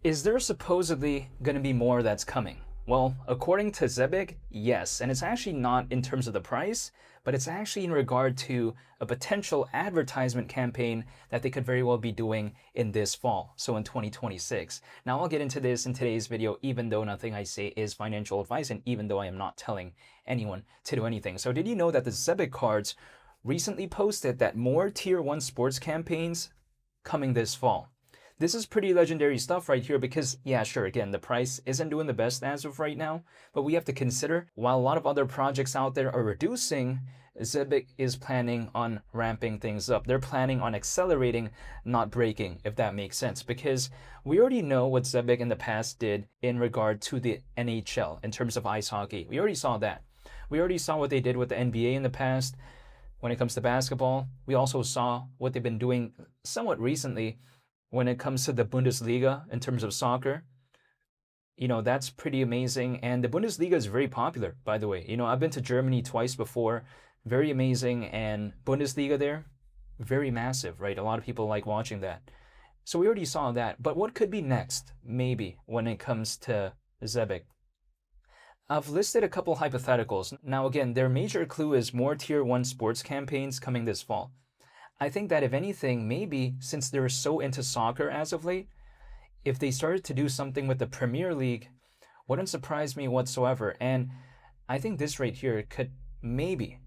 Is there supposedly going to be more that's coming? Well, according to Zebec, yes. And it's actually not in terms of the price, but it's actually in regard to a potential advertisement campaign that they could very well be doing in this fall, so in 2026. Now, I'll get into this in today's video, even though nothing I say is financial advice, and even though I am not telling anyone to do anything. So did you know that the Zebec cards recently posted that more Tier 1 sports campaigns coming this fall? This is pretty legendary stuff right here because, yeah, sure, again, the price isn't doing the best as of right now, but we have to consider while a lot of other projects out there are reducing, Zebec is planning on ramping things up. They're planning on accelerating, not breaking, if that makes sense, because we already know what Zebec in the past did in regard to the NHL in terms of ice hockey. We already saw that. We already saw what they did with the NBA in the past. When it comes to basketball, we also saw what they've been doing somewhat recently when it comes to the Bundesliga in terms of soccer. You know, that's pretty amazing. And the Bundesliga is very popular, by the way. You know, I've been to Germany twice before. Very amazing. And Bundesliga there, very massive, right? A lot of people like watching that. So we already saw that. But what could be next, maybe, when it comes to Zebec? I've listed a couple hypotheticals. Now, again, their major clue is more Tier 1 sports campaigns coming this fall. I think that if anything, maybe since they're so into soccer as of late, if they started to do something with the Premier League, wouldn't surprise me whatsoever. And I think this right here could maybe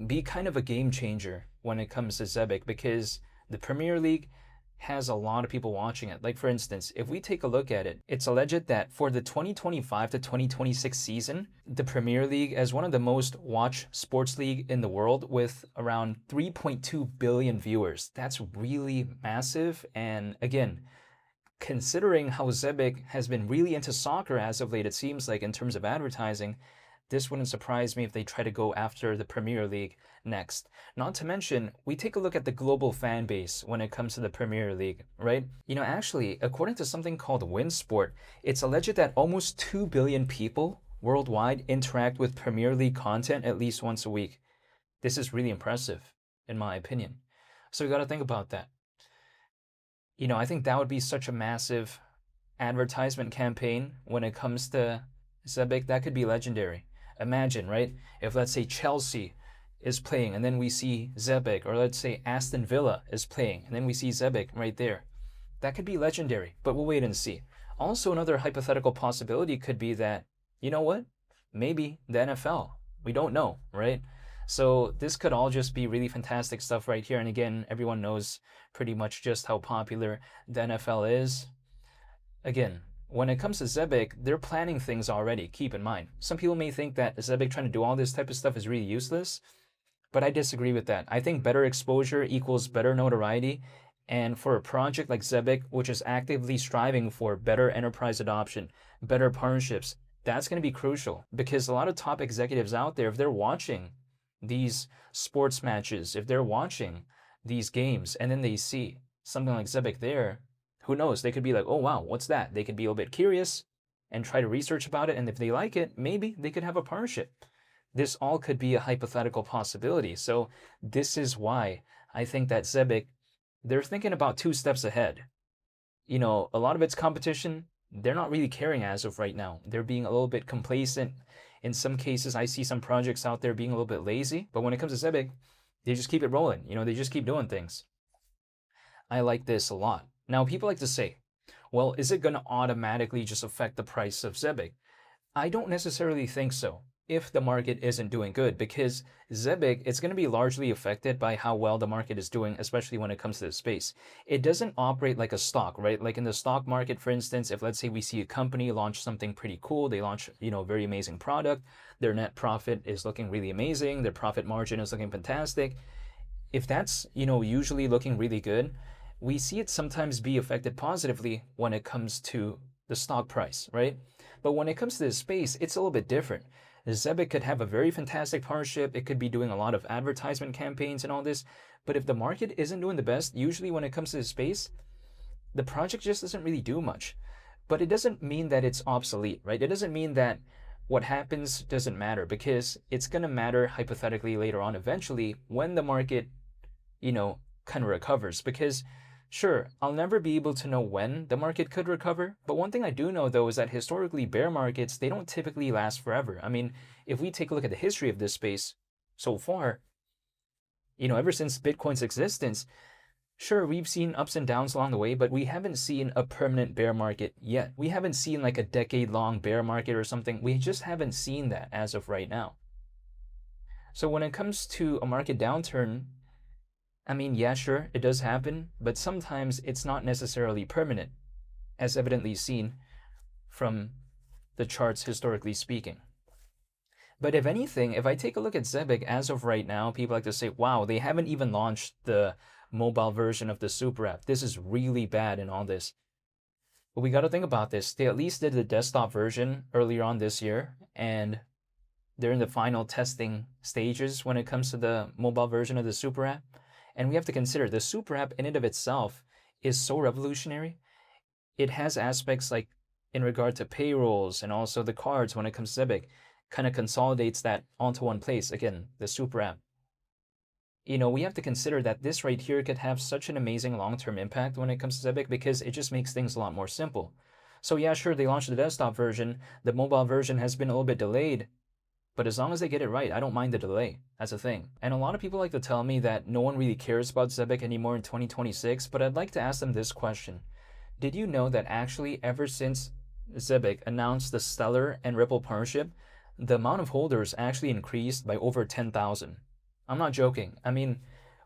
be kind of a game changer when it comes to Zebec, because the Premier League has a lot of people watching it. Like, for instance, if we take a look at it, it's alleged that for the 2025 to 2026 season, the Premier League is one of the most watched sports league in the world with around 3.2 billion viewers. That's really massive. And again, considering how Zebec has been really into soccer as of late, it seems like in terms of advertising, this wouldn't surprise me if they try to go after the Premier League next. Not to mention, we take a look at the global fan base when it comes to the Premier League, right? You know, actually, according to something called Winsport, it's alleged that almost 2 billion people worldwide interact with Premier League content at least once a week. This is really impressive, in my opinion. So we got to think about that. You know, I think that would be such a massive advertisement campaign when it comes to Zebec. That could be legendary. Imagine, right? If, let's say, Chelsea is playing and then we see Zebec, or let's say Aston Villa is playing and then we see Zebec right there. That could be legendary, but we'll wait and see. Also, another hypothetical possibility could be that, you know what? Maybe the NFL. We don't know, right? So this could all just be really fantastic stuff right here. And again, everyone knows pretty much just how popular the NFL is. Again, when it comes to Zebec, they're planning things already, keep in mind. Some people may think that Zebec trying to do all this type of stuff is really useless, but I disagree with that. I think better exposure equals better notoriety, and for a project like Zebec, which is actively striving for better enterprise adoption, better partnerships, that's going to be crucial, because a lot of top executives out there, if they're watching these sports matches, if they're watching these games, and then they see something like Zebec there, who knows? They could be like, oh, wow, what's that? They could be a little bit curious and try to research about it. And if they like it, maybe they could have a partnership. This all could be a hypothetical possibility. So this is why I think that Zebec, they're thinking about 2 steps ahead. You know, a lot of its competition, they're not really caring as of right now. They're being a little bit complacent. In some cases, I see some projects out there being a little bit lazy. But when it comes to Zebec, they just keep it rolling. You know, they just keep doing things. I like this a lot. Now, people like to say, well, is it going to automatically just affect the price of Zebec? I don't necessarily think so if the market isn't doing good, because Zebec, it's going to be largely affected by how well the market is doing, especially when it comes to the space. It doesn't operate like a stock, right? Like in the stock market, for instance, if let's say we see a company launch something pretty cool, they launch, you know, a very amazing product, their net profit is looking really amazing, their profit margin is looking fantastic. If that's, you know, usually looking really good, we see it sometimes be affected positively when it comes to the stock price, right? But when it comes to the space, it's a little bit different. Zebec could have a very fantastic partnership. It could be doing a lot of advertisement campaigns and all this. But if the market isn't doing the best, usually when it comes to the space, the project just doesn't really do much. But it doesn't mean that it's obsolete, right? It doesn't mean that what happens doesn't matter, because it's going to matter hypothetically later on eventually when the market, you know, kind of recovers. Because Sure, I'll never be able to know when the market could recover, but one thing I do know though is that historically bear markets, they don't typically last forever. I mean, if we take a look at the history of this space so far, ever since Bitcoin's existence, sure, we've seen ups and downs along the way, but we haven't seen a permanent bear market yet. We haven't seen like a decade-long bear market or something. We just haven't seen that as of right now. So when it comes to a market downturn, I mean, yeah, sure, it does happen, but sometimes it's not necessarily permanent, as evidently seen from the charts historically speaking. But if anything, if I take a look at Zebec as of right now, people like to say, wow, they haven't even launched the mobile version of the super app. This is really bad in all this. But we got to think about this. They at least did the desktop version earlier on this year, and they're in the final testing stages when it comes to the mobile version of the super app. And we have to consider the super app in and of itself is so revolutionary. It has aspects like in regard to payrolls and also the cards when it comes to Zebec, kind of consolidates that onto one place. Again, the super app. We have to consider that this right here could have such an amazing long-term impact when it comes to Zebec because it just makes things a lot more simple. So yeah, sure, they launched the desktop version. The mobile version has been a little bit delayed, but as long as they get it right, I don't mind the delay. That's a thing. And a lot of people like to tell me that no one really cares about Zebec anymore in 2026, but I'd like to ask them this question. Did you know that actually ever since Zebec announced the Stellar and Ripple partnership, the amount of holders actually increased by over 10,000? I'm not joking. I mean,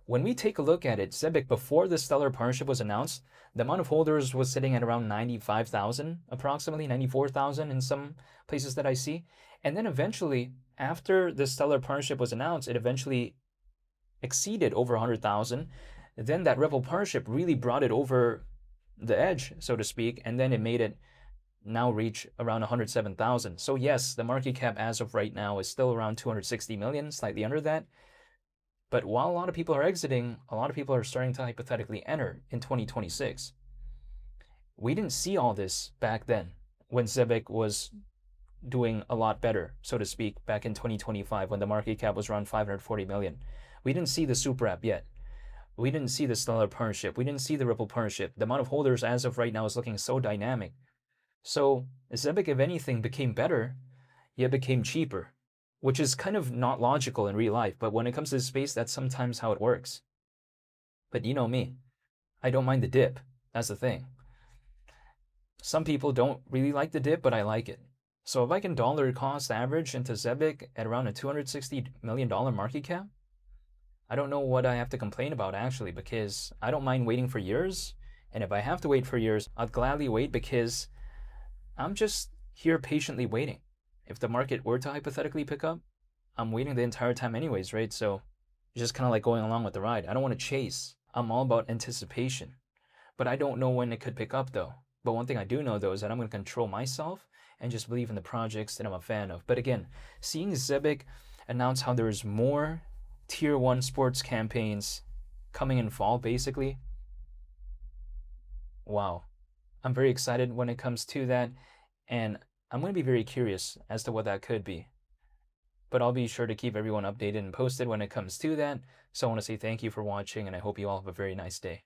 when we take a look at it, Zebec, before the Stellar partnership was announced, the amount of holders was sitting at around 95,000, approximately 94,000 in some places that I see. And then eventually, after the Stellar partnership was announced, it eventually exceeded over 100,000. Then that Ripple partnership really brought it over the edge, so to speak, and then it made it now reach around 107,000. So yes, the market cap as of right now is still around 260 million, slightly under that. But while a lot of people are exiting, a lot of people are starting to hypothetically enter in 2026. We didn't see all this back then when Zebec was doing a lot better, so to speak, back in 2025 when the market cap was around 540 million. We didn't see the super app yet. We didn't see the Stellar partnership. We didn't see the Ripple partnership. The amount of holders as of right now is looking so dynamic. So Zebec, if anything, became better, yet became cheaper, which is kind of not logical in real life. But when it comes to this space, that's sometimes how it works. But you know me, I don't mind the dip. That's the thing. Some people don't really like the dip, but I like it. So if I can dollar cost average into Zebec at around a $260 million market cap, I don't know what I have to complain about actually, because I don't mind waiting for years. And if I have to wait for years, I'd gladly wait because I'm just here patiently waiting. If the market were to hypothetically pick up, I'm waiting the entire time anyways, right? So it's just kind of like going along with the ride. I don't want to chase. I'm all about anticipation. But I don't know when it could pick up though. But one thing I do know though is that I'm going to control myself and just believe in the projects that I'm a fan of. But again, seeing Zebec announce how there's more tier 1 sports campaigns coming in fall basically, wow. I'm very excited when it comes to that, and I'm going to be very curious as to what that could be. But I'll be sure to keep everyone updated and posted when it comes to that. So I want to say thank you for watching, and I hope you all have a very nice day.